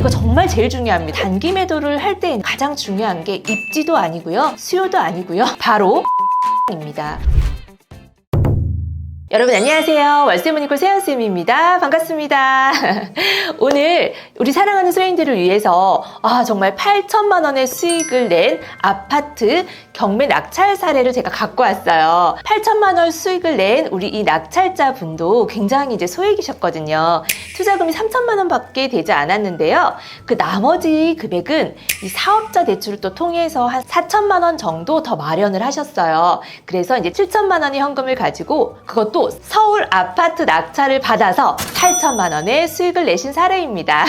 이거 정말 제일 중요합니다. 단기 매도를 할 때 가장 중요한 게 입지도 아니고요, 수요도 아니고요, 바로 입니다. 여러분 안녕하세요. 월세모니콜 세연쌤입니다. 반갑습니다. 오늘 우리 사랑하는 소행들을 위해서 정말 8천만 원의 수익을 낸 아파트 경매 낙찰 사례를 제가 갖고 왔어요. 8천만 원 수익을 낸 우리 이 낙찰자 분도 굉장히 이제 소액이셨거든요. 투자금이 3천만 원 밖에 되지 않았는데요. 그 나머지 금액은 이 사업자 대출을 또 통해서 한 4천만 원 정도 더 마련을 하셨어요. 그래서 이제 7천만 원의 현금을 가지고 그것도 서울 아파트 낙찰을 받아서 8천만 원의 수익을 내신 사례입니다.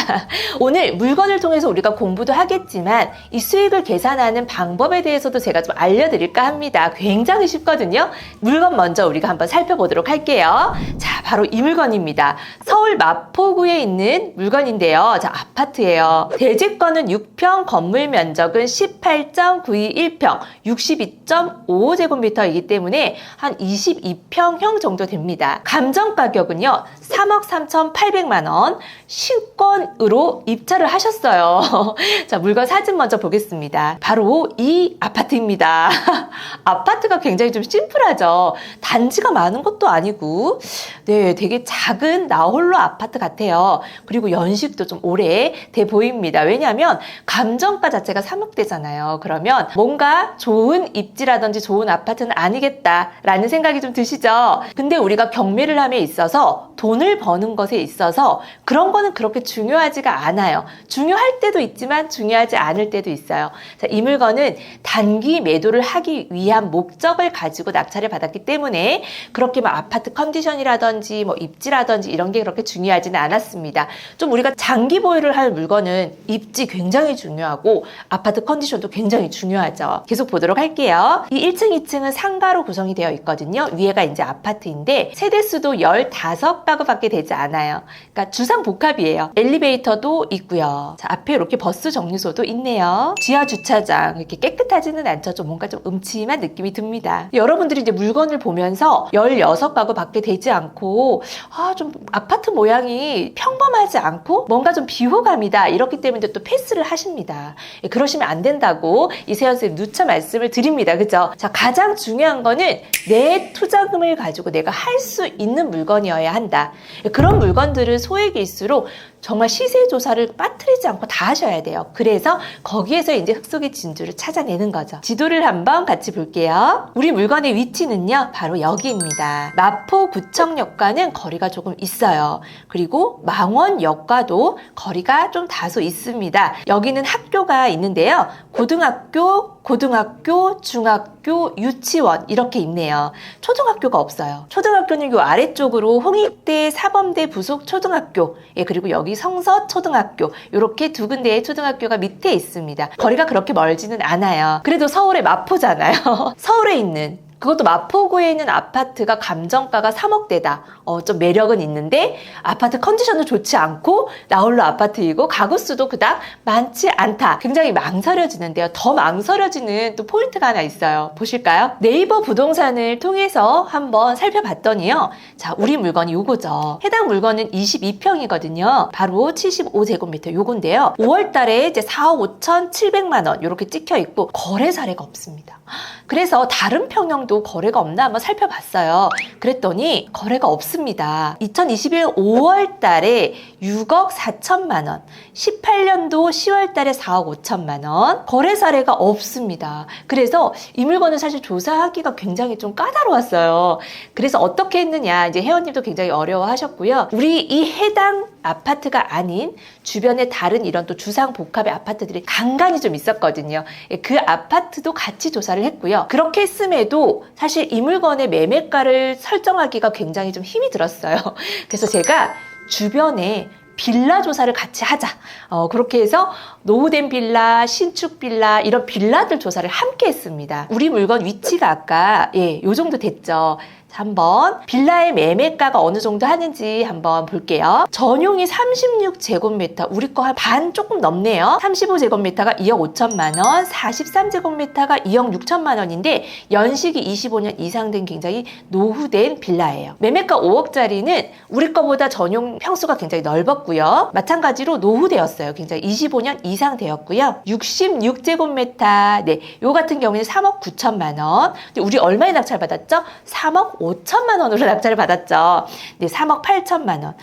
오늘 물건을 통해서 우리가 공부도 하겠지만 이 수익을 계산하는 방법에 대해서도 제가 좀 알려드릴까 합니다. 굉장히 쉽거든요. 물건 먼저 우리가 한번 살펴보도록 할게요. 자, 바로 이 물건입니다. 서울 마포구에 있는 물건인데요. 자, 아파트예요. 대지권은 6평, 건물 면적은 18.921평, 62.55제곱미터이기 때문에 한 22평형 정도 됩니다. 감정 가격은요 3억 3,800만 원, 신권으로 입찰을 하셨어요. 자, 물건 사진 먼저 보겠습니다. 바로 이 아파트입니다. 아파트가 굉장히 좀 심플하죠. 단지가 많은 것도 아니고 네, 되게 작은 나홀로 아파트 같아요. 그리고 연식도 좀 오래돼 보입니다. 왜냐하면 감정가 자체가 3억대잖아요. 그러면 뭔가 좋은 입지라든지 좋은 아파트는 아니겠다라는 생각이 좀 드시죠? 근데 우리가 경매를 함에 있어서 돈을 버는 것에 있어서 그런 거는 그렇게 중요하지가 않아요. 중요할 때도 있지만 중요하지 않을 때도 있어요. 자, 이 물건은 단기 매도를 하기 위한 목적을 가지고 낙찰을 받았기 때문에 그렇게 막 아파트 컨디션이라든지 뭐 입지라든지 이런 게 그렇게 중요하지는 않았습니다. 좀 우리가 장기 보유를 할 물건은 입지 굉장히 중요하고 아파트 컨디션도 굉장히 중요하죠. 계속 보도록 할게요. 이 1층, 2층은 상가로 구성이 되어 있거든요. 위에가 이제 아파트인데 세대수도 15가구밖에 되지 않아요. 그러니까 주상복합이에요. 엘리베이터도 있고요. 자, 앞에 이렇게 버스 정류소도 있네요. 지하 주차장 이렇게 깨끗하지는 않죠. 좀 뭔가 좀 음침한 느낌이 듭니다. 여러분들이 이제 물건을 보면서 16가구밖에 되지 않고 좀 아파트 모양이 평범하지 않고 뭔가 좀 비호감이다 이렇기 때문에 또 패스를 하십니다. 그러시면 안 된다고 이세연쌤 누차 말씀을 드립니다. 그죠? 자, 가장 중요한 거는 내 투자금을 가지고 내가 할 수 있는 물건이어야 한다. 그런 물건들은 소액일수록 정말 시세 조사를 빠뜨리지 않고 다 하셔야 돼요. 그래서 거기에서 이제 흙속의 진주를 찾아내는 거죠. 지도를 한번 같이 볼게요. 우리 물건의 위치는요, 바로 여기입니다. 마포구청역과는 거리가 조금 있어요. 그리고 망원역과도 거리가 좀 다소 있습니다. 여기는 학교가 있는데요. 고등학교, 중학교, 유치원 이렇게 있네요. 초등학교가 없어요. 초등학교는 요 아래쪽으로 홍익대 사범대 부속 초등학교, 그리고 여기 성서초등학교 이렇게 두 군데의 초등학교가 밑에 있습니다. 거리가 그렇게 멀지는 않아요. 그래도 서울의 마포잖아요. 서울에 있는 그것도 마포구에 있는 아파트가 감정가가 3억대다. 좀 매력은 있는데 아파트 컨디션도 좋지 않고 나홀로 아파트이고 가구 수도 그닥 많지 않다. 굉장히 망설여지는데요. 더 망설여지는 또 포인트가 하나 있어요. 보실까요? 네이버 부동산을 통해서 한번 살펴봤더니요. 자, 우리 물건이 요거죠. 해당 물건은 22평이거든요. 바로 75제곱미터 요건데요. 5월 달에 이제 4억 5,700만 원 이렇게 찍혀 있고 거래 사례가 없습니다. 그래서 다른 평형도 거래가 없나 한번 살펴봤어요. 그랬더니 거래가 없습니다. 2021 5월 달에 6억 4천만 원, 18년도 10월 달에 4억 5천만 원, 거래 사례가 없습니다. 그래서 이 물건을 사실 조사하기가 굉장히 좀 까다로웠어요. 그래서 어떻게 했느냐, 이제 회원님도 굉장히 어려워하셨고요. 우리 이 해당 아파트가 아닌 주변에 다른 이런 또 주상복합의 아파트들이 간간히 좀 있었거든요. 그 아파트도 같이 조사를 했고요. 그렇게 했음에도 사실 이 물건의 매매가를 설정하기가 굉장히 좀 힘이 들었어요. 그래서 제가 주변에 빌라 조사를 같이 하자. 그렇게 해서 노후된 빌라, 신축 빌라 이런 빌라들 조사를 함께 했습니다. 우리 물건 위치가 아까 요 정도 됐죠. 한번 빌라의 매매가가 어느 정도 하는지 한번 볼게요. 전용이 36제곱미터, 우리 거 한 반 조금 넘네요. 35제곱미터가 2억 5천만 원, 43제곱미터가 2억 6천만 원인데 연식이 25년 이상 된 굉장히 노후된 빌라예요. 매매가 5억짜리는 우리 거보다 전용 평수가 굉장히 넓었고요. 마찬가지로 노후되었어요. 굉장히 25년 이상 되었고요. 66제곱미터, 네, 요 같은 경우에는 3억 9천만 원. 근데 우리 얼마에 낙찰 받았죠? 3억 5천만 원으로 낙찰을 받았죠. 네, 3억 8천만 원.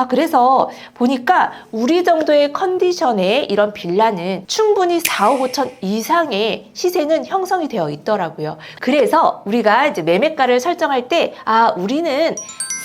그래서 보니까 우리 정도의 컨디션의 이런 빌라는 충분히 4억 5천 이상의 시세는 형성이 되어 있더라고요. 그래서 우리가 이제 매매가를 설정할 때, 우리는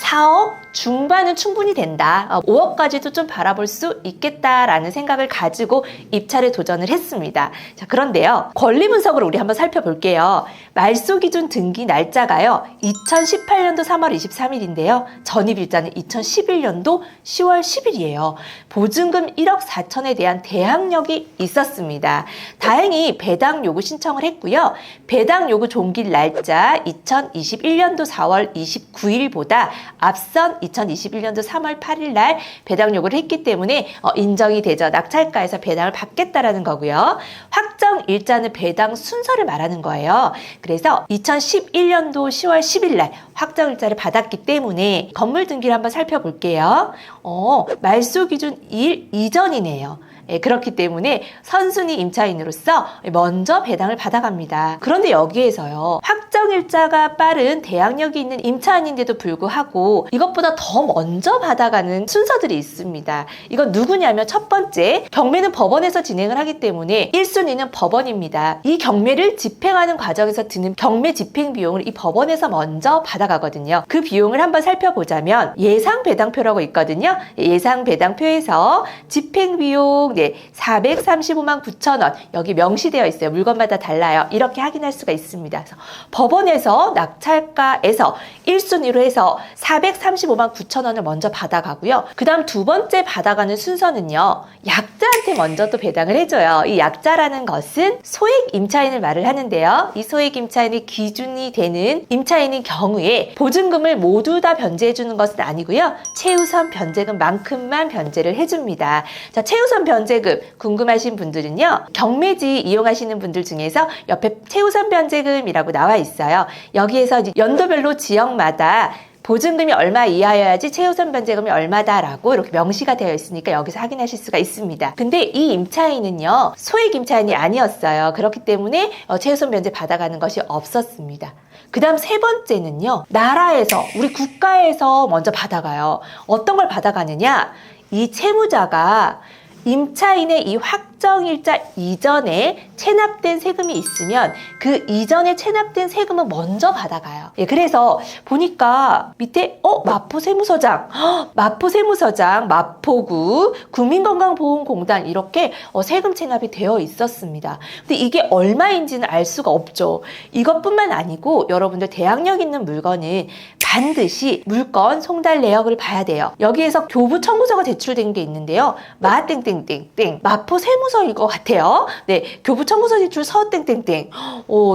4억 중반은 충분히 된다. 5억까지도 좀 바라볼 수 있겠다라는 생각을 가지고 입찰에 도전을 했습니다. 자, 그런데요. 권리 분석을 우리 한번 살펴볼게요. 말소 기준 등기 날짜가요. 2018년도 3월 23일인데요. 전입일자는 2011년도 10월 10일이에요. 보증금 1억 4천에 대한 대항력이 있었습니다. 다행히 배당 요구 신청을 했고요. 배당 요구 종길 날짜 2021년도 4월 29일보다 앞선 2021년도 3월 8일 날 배당 요구를 했기 때문에 인정이 되죠. 낙찰가에서 배당을 받겠다라는 거고요. 확정 일자는 배당 순서를 말하는 거예요. 그래서 2011년도 10월 10일 날 확정 일자를 받았기 때문에 건물 등기를 한번 살펴볼게요. 말소 기준 일 이전이네요. 그렇기 때문에 선순위 임차인으로서 먼저 배당을 받아갑니다. 그런데 여기에서요. 확정일자가 빠른 대항력이 있는 임차인인데도 불구하고 이것보다 더 먼저 받아가는 순서들이 있습니다. 이건 누구냐면 첫 번째, 경매는 법원에서 진행을 하기 때문에 1순위는 법원입니다. 이 경매를 집행하는 과정에서 드는 경매 집행 비용을 이 법원에서 먼저 받아가거든요. 그 비용을 한번 살펴보자면 예상 배당표라고 있거든요. 예상 배당표에서 집행 비용 435만 9천 원 여기 명시되어 있어요. 물건마다 달라요. 이렇게 확인할 수가 있습니다. 그래서 법원에서 낙찰가에서 1순위로 해서 435만 9천 원을 먼저 받아가고요. 그 다음 두 번째 받아가는 순서는요. 약자한테 먼저 또 배당을 해줘요. 이 약자라는 것은 소액 임차인을 말을 하는데요. 이 소액 임차인이 기준이 되는 임차인인 경우에 보증금을 모두 다 변제해주는 것은 아니고요. 최우선 변제금만큼만 변제를 해줍니다. 자, 최우선 변제금 궁금하신 분들은요. 경매지 이용하시는 분들 중에서 옆에 최우선 변제금이라고 나와 있어요. 여기에서 이제 연도별로 지역마다 보증금이 얼마 이하여야지 최우선 변제금이 얼마다라고 이렇게 명시가 되어 있으니까 여기서 확인하실 수가 있습니다. 근데 이 임차인은요. 소액 임차인이 아니었어요. 그렇기 때문에 최우선 변제 받아가는 것이 없었습니다. 그 다음 세 번째는요. 나라에서 우리 국가에서 먼저 받아가요. 어떤 걸 받아가느냐. 이 채무자가 임차인의 이 확정일자 이전에 체납된 세금이 있으면 그 이전에 체납된 세금은 먼저 받아가요. 그래서 보니까 밑에 마포세무서장, 마포세무서장, 마포구, 국민건강보험공단 이렇게 세금 체납이 되어 있었습니다. 근데 이게 얼마인지는 알 수가 없죠. 이것뿐만 아니고 여러분들 대항력 있는 물건은 반드시 물건 송달 내역을 봐야 돼요. 여기에서 교부 청구서가 제출된 게 있는데요. 마땡땡땡땡 마포 세무서일 것 같아요. 네, 교부 청구서 제출 서 땡땡땡.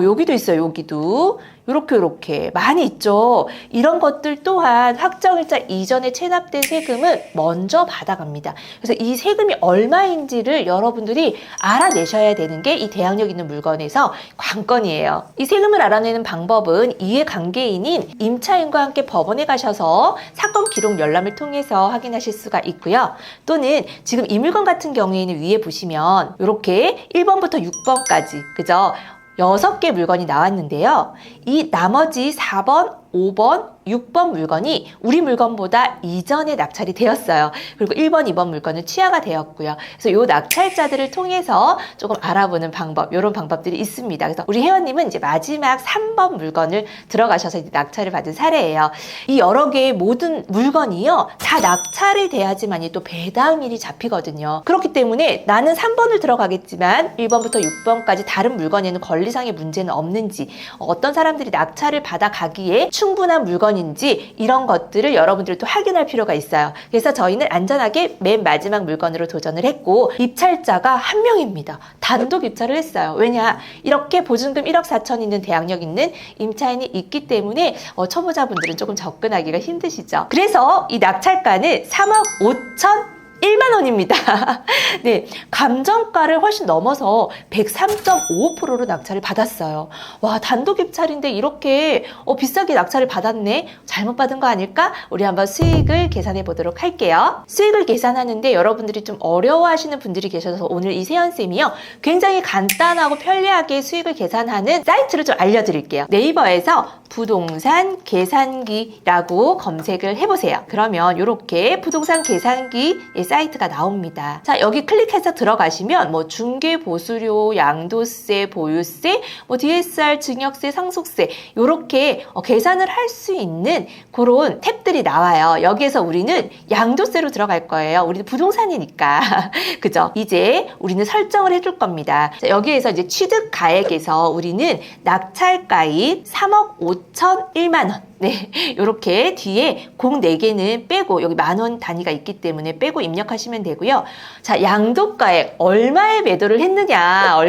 여기도 있어요. 여기도. 이렇게 많이 있죠. 이런 것들 또한 확정일자 이전에 체납된 세금은 먼저 받아갑니다. 그래서 이 세금이 얼마인지를 여러분들이 알아내셔야 되는 게 이 대항력 있는 물건에서 관건이에요. 이 세금을 알아내는 방법은 이해관계인인 임차인과 함께 법원에 가셔서 사건 기록 열람을 통해서 확인하실 수가 있고요. 또는 지금 이 물건 같은 경우에는 위에 보시면 이렇게 1번부터 6번까지 그죠? 6개 물건이 나왔는데요. 이 나머지 4번, 5번, 6번 물건이 우리 물건보다 이전에 낙찰이 되었어요. 그리고 1번, 2번 물건은 취하가 되었고요. 그래서 이 낙찰자들을 통해서 조금 알아보는 방법, 이런 방법들이 있습니다. 그래서 우리 회원님은 이제 마지막 3번 물건을 들어가셔서 이제 낙찰을 받은 사례예요. 이 여러 개의 모든 물건이요. 다 낙찰이 돼야지만이 또 배당일이 잡히거든요. 그렇기 때문에 나는 3번을 들어가겠지만 1번부터 6번까지 다른 물건에는 권리상의 문제는 없는지 어떤 사람들이 낙찰을 받아가기에 충분한 물건인지 이런 것들을 여러분들이 또 확인할 필요가 있어요. 그래서 저희는 안전하게 맨 마지막 물건으로 도전을 했고 입찰자가 한 명입니다. 단독 입찰을 했어요. 왜냐? 이렇게 보증금 1억 4천 있는 대항력 있는 임차인이 있기 때문에 초보자분들은 조금 접근하기가 힘드시죠. 그래서 이 낙찰가는 3억 5천 1만 원입니다. 네, 감정가를 훨씬 넘어서 103.55%로 낙찰을 받았어요. 와, 단독 입찰인데 이렇게 비싸게 낙찰을 받았네? 잘못 받은 거 아닐까? 우리 한번 수익을 계산해 보도록 할게요. 수익을 계산하는데 여러분들이 좀 어려워하시는 분들이 계셔서 오늘 이 세연쌤이요, 굉장히 간단하고 편리하게 수익을 계산하는 사이트를 좀 알려드릴게요. 네이버에서 부동산 계산기라고 검색을 해보세요. 그러면 이렇게 부동산 계산기 사이트가 나옵니다. 자, 여기 클릭해서 들어가시면 뭐 중개 보수료, 양도세, 보유세, 뭐 DSR, 증여세, 상속세 이렇게 계산을 할 수 있는 그런 탭들이 나와요. 여기에서 우리는 양도세로 들어갈 거예요. 우리는 부동산이니까. 그죠? 이제 우리는 설정을 해줄 겁니다. 자, 여기에서 이제 취득가액에서 우리는 낙찰가인 3억 5천 1만 원. 네, 이렇게 뒤에 공 4개는 빼고 여기 만원 단위가 있기 때문에 빼고 입력하시면 되고요. 자, 양도가액 얼마에 매도를 했느냐?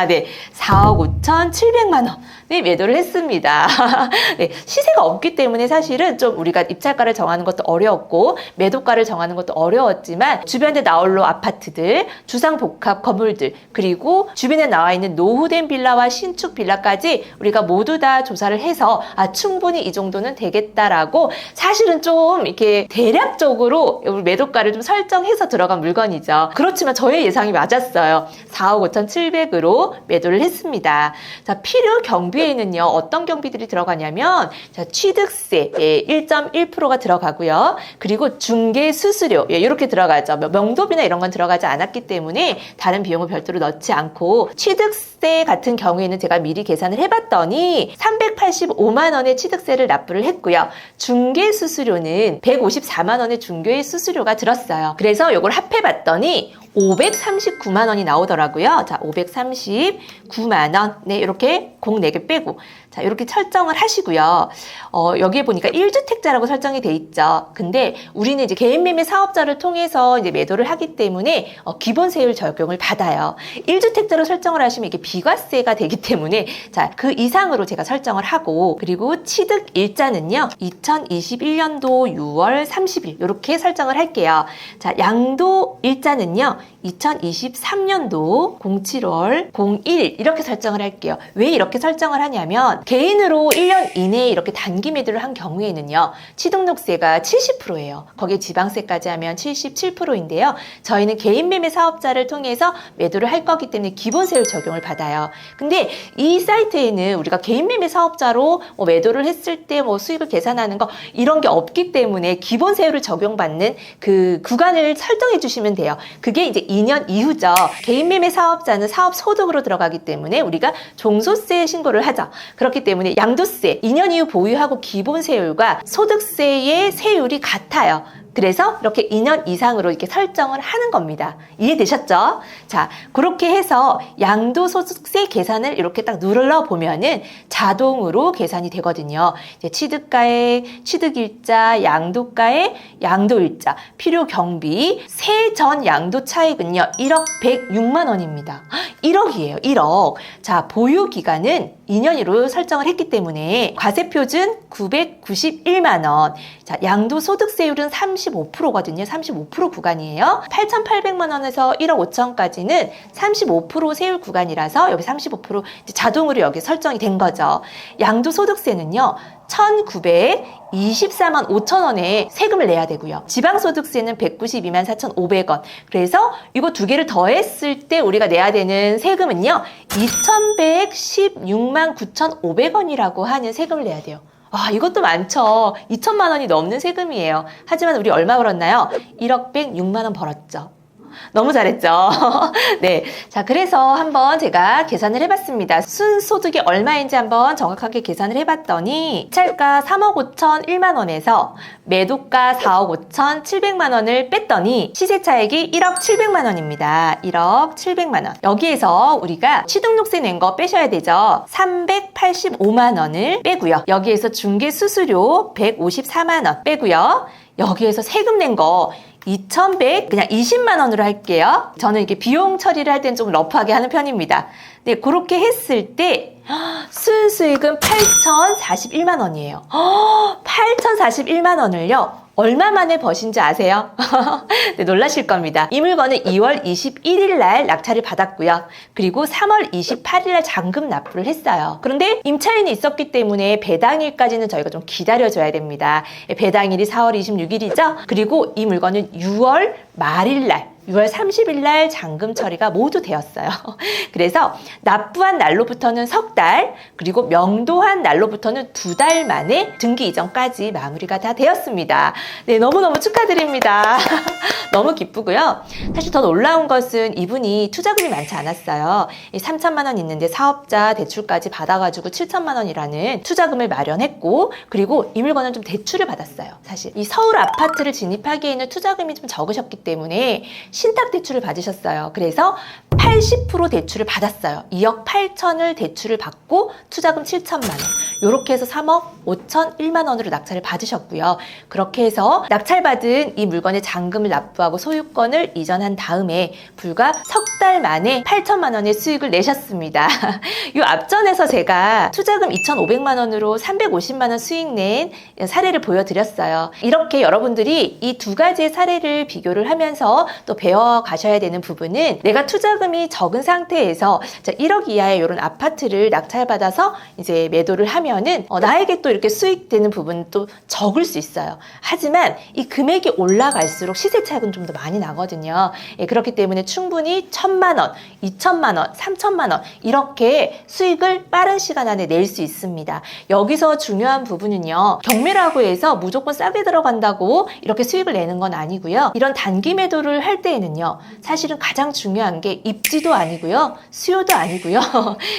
네, 4억 5천 7백만 원. 네, 매도를 했습니다. 네, 시세가 없기 때문에 사실은 좀 우리가 입찰가를 정하는 것도 어려웠고 매도가를 정하는 것도 어려웠지만 주변에 나홀로 아파트들, 주상복합 건물들, 그리고 주변에 나와 있는 노후된 빌라와 신축 빌라까지 우리가 모두 다 조사를 해서 충분히 이 정도는 되겠다라고 사실은 좀 이렇게 대략적으로 매도가를 좀 설정해서 들어간 물건이죠. 그렇지만 저의 예상이 맞았어요. 4억 5천 7백으로 매도를 했습니다. 자, 필요 경비에는요, 어떤 경비들이 들어가냐면, 자, 취득세 1.1%가 들어가고요. 그리고 중개 수수료 이렇게 들어가죠. 명도비나 이런 건 들어가지 않았기 때문에 다른 비용을 별도로 넣지 않고 취득세 같은 경우에는 제가 미리 계산을 해봤더니 385만 원의 취득세를 납부를 했고요. 중개 수수료는 154만 원의 중개 수수료가 들었어요. 그래서 이걸 합해봤더니 539만 원이 나오더라고요. 자, 539만 원. 네, 이렇게 공 4개 빼고. 자, 이렇게 설정을 하시고요. 여기에 보니까 1주택자라고 설정이 돼 있죠. 근데 우리는 이제 개인 매매 사업자를 통해서 이제 매도를 하기 때문에 기본세율 적용을 받아요. 1주택자로 설정을 하시면 이게 비과세가 되기 때문에 자, 그 이상으로 제가 설정을 하고, 그리고 취득 일자는요, 2021년도 6월 30일 이렇게 설정을 할게요. 자, 양도 일자는요, 2023년도 07월 01일 이렇게 설정을 할게요. 왜 이렇게 설정을 하냐면 개인으로 1년 이내에 이렇게 단기 매도를 한 경우에는요, 취등록세가 70%예요. 거기에 지방세까지 하면 77%인데요. 저희는 개인 매매 사업자를 통해서 매도를 할 거기 때문에 기본세율 적용을 받아요. 근데 이 사이트에는 우리가 개인 매매 사업자로 매도를 했을 때 수익을 계산하는 거 이런 게 없기 때문에 기본세율을 적용받는 그 구간을 설정해 주시면 돼요. 그게 이제 2년 이후죠. 개인 매매 사업자는 사업 소득으로 들어가기 때문에 우리가 종소세 신고를 하죠. 그렇기 때문에 양도세 2년 이후 보유하고 기본세율과 소득세의 세율이 같아요. 그래서 이렇게 2년 이상으로 이렇게 설정을 하는 겁니다. 이해되셨죠? 자, 그렇게 해서 양도소득세 계산을 이렇게 딱 눌러보면은 자동으로 계산이 되거든요. 이제 취득가액, 취득일자, 양도가액, 양도일자, 필요경비, 세전 양도 차익은요, 1억 106만 원입니다. 1억이에요, 1억. 자, 보유기간은 2년으로 설정을 했기 때문에 과세표준 991만 원. 자, 양도소득세율은 35%거든요. 35% 구간이에요. 8,800만 원에서 1억 5천까지는 35% 세율 구간이라서 여기 35% 이제 자동으로 여기 설정이 된 거죠. 양도소득세는요, 1,924만 5천 원의 세금을 내야 되고요. 지방소득세는 192만 4,500원. 그래서 이거 두 개를 더했을 때 우리가 내야 되는 세금은요, 2,116만 9,500원이라고 하는 세금을 내야 돼요. 와, 이것도 많죠. 2천만 원이 넘는 세금이에요. 하지만 우리 얼마 벌었나요? 1억 106만 원 벌었죠. 너무 잘했죠? 네. 자, 그래서 한번 제가 계산을 해봤습니다. 순소득이 얼마인지 한번 정확하게 계산을 해봤더니 입찰가 3억 5천 1만 원에서 매도가 4억 5천 7백만 원을 뺐더니 시세차익이 1억 7백만 원입니다. 1억 7백만 원. 여기에서 우리가 취등록세 낸 거 빼셔야 되죠. 385만 원을 빼고요. 여기에서 중개수수료 154만 원 빼고요. 여기에서 세금 낸 거 2,100 그냥 20만 원으로 할게요. 저는 이게 비용 처리를 할 때는 좀 러프하게 하는 편입니다. 네, 그렇게 했을 때 순수익은 8,041만 원이에요. 8,041만 원을요. 얼마 만에 버신지 아세요? 네, 놀라실 겁니다. 이 물건은 2월 21일 날 낙찰을 받았고요. 그리고 3월 28일 날 잔금 납부를 했어요. 그런데 임차인이 있었기 때문에 배당일까지는 저희가 좀 기다려줘야 됩니다. 배당일이 4월 26일이죠. 그리고 이 물건은 6월 말일 날 6월 30일 날 잔금 처리가 모두 되었어요. 그래서 납부한 날로부터는 석 달, 그리고 명도한 날로부터는 2달 만에 등기 이전까지 마무리가 다 되었습니다. 네, 너무너무 축하드립니다. 너무 기쁘고요. 사실 더 놀라운 것은 이분이 투자금이 많지 않았어요. 3천만 원 있는데 사업자 대출까지 받아가지고 7천만 원이라는 투자금을 마련했고, 그리고 이 물건은 좀 대출을 받았어요. 사실 이 서울 아파트를 진입하기에는 투자금이 좀 적으셨기 때문에 신탁 대출을 받으셨어요. 그래서 80% 대출을 받았어요. 2억 8천을 대출을 받고 투자금 7천만 원. 이렇게 해서 3억 5천 1만 원으로 낙찰을 받으셨고요. 그렇게 해서 낙찰받은 이 물건의 잔금을 납부하고 소유권을 이전한 다음에 불과 석 달 만에 8천만 원의 수익을 내셨습니다. 이 앞전에서 제가 투자금 2,500만 원으로 350만 원 수익 낸 사례를 보여드렸어요. 이렇게 여러분들이 이 두 가지의 사례를 비교를 하면서 또 배워가셔야 되는 부분은 내가 투자금이 적은 상태에서 1억 이하의 이런 아파트를 낙찰받아서 이제 매도를 하면은 나에게 또 이렇게 수익되는 부분은 또 적을 수 있어요. 하지만 이 금액이 올라갈수록 시세 차익은 좀 더 많이 나거든요. 예, 그렇기 때문에 충분히 1,000만 원, 2,000만 원, 3,000만 원 이렇게 수익을 빠른 시간 안에 낼 수 있습니다. 여기서 중요한 부분은요. 경매라고 해서 무조건 싸게 들어간다고 이렇게 수익을 내는 건 아니고요. 이런 단기 매도를 할 때에는요. 사실은 가장 중요한 게 입지도 아니고요. 수요도 아니고요.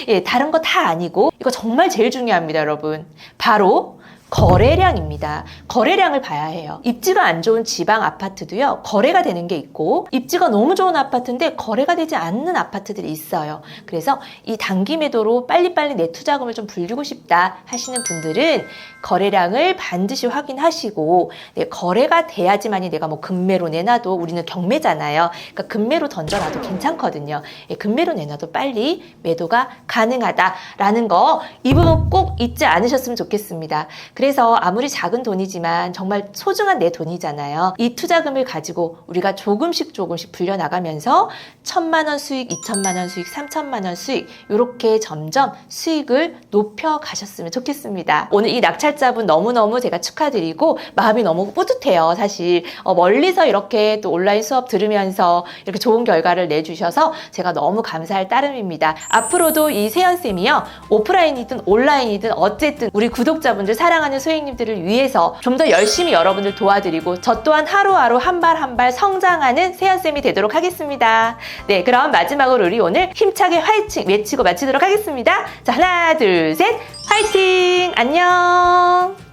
예, 다른 거 다 아니고 이거 정말 제일 중요합니다, 여러분. 바로 거래량입니다. 거래량을 봐야 해요. 입지가 안 좋은 지방 아파트도요. 거래가 되는 게 있고 입지가 너무 좋은 아파트인데 거래가 되지 않는 아파트들이 있어요. 그래서 이 단기 매도로 빨리빨리 내 투자금을 좀 불리고 싶다 하시는 분들은 거래량을 반드시 확인하시고 거래가 돼야지만이 내가 뭐 금매로 내놔도 우리는 경매잖아요. 그러니까 금매로 던져놔도 괜찮거든요. 금매로 내놔도 빨리 매도가 가능하다라는 거 이 부분 꼭 잊지 않으셨으면 좋겠습니다. 그래서 아무리 작은 돈이지만 정말 소중한 내 돈이잖아요. 이 투자금을 가지고 우리가 조금씩 불려나가면서 1,000만 원 수익, 2,000만 원 수익, 3,000만 원 수익 이렇게 점점 수익을 높여 가셨으면 좋겠습니다. 오늘 이 낙찰자분 너무너무 제가 축하드리고 마음이 너무 뿌듯해요. 사실 멀리서 이렇게 또 온라인 수업 들으면서 이렇게 좋은 결과를 내주셔서 제가 너무 감사할 따름입니다. 앞으로도 이 세연쌤이요. 오프라인이든 온라인이든 어쨌든 우리 구독자분들 사랑하는 소행님들을 위해서 좀 더 열심히 여러분들 도와드리고 저 또한 하루하루 한 발 한 발 성장하는 세연쌤이 되도록 하겠습니다. 네, 그럼 마지막으로 우리 오늘 힘차게 화이팅 외치고 마치도록 하겠습니다. 자, 하나, 둘, 셋, 화이팅! 안녕!